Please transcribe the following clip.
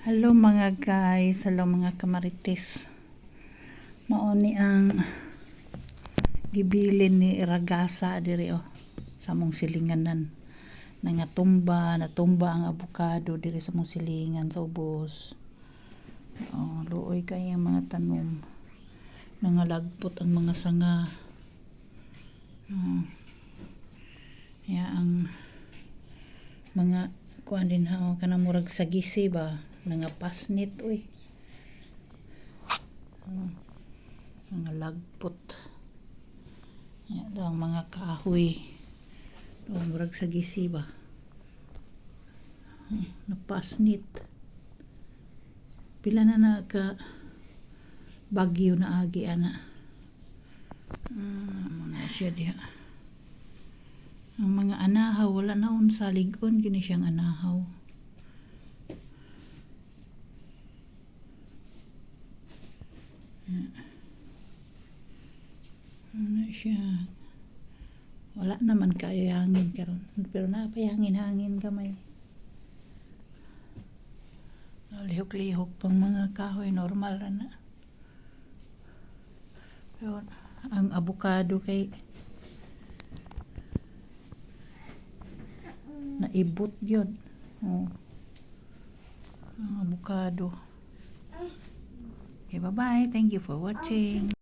Hello mga guys, hello mga kamarites. Mauni ang gibilin ni Ragasa diri sa mong silinganan. Natumba ang avocado diri sa mong silingan sa ubos. Luoy kay ang mga tanom. Nangalagpot ang mga sanga. Ang mga kuan din kanang murag sagisi ba, nga pasnit mga lagpot. Ang mga kahoy murag sagisi ba, napasnit. Pila na ka bagyo na agi ana. Muna siya diha. Ang mga anahaw wala na sa ligon kini siyang anahaw. Ano siya, wala naman kayo hangin karon, pero napay hangin kamay. Lihok-lihok pang mga kahoy, normal na. Pero ang avocado kay naibot yun. Ang avocado. Okay, bye-bye. Thank you for watching.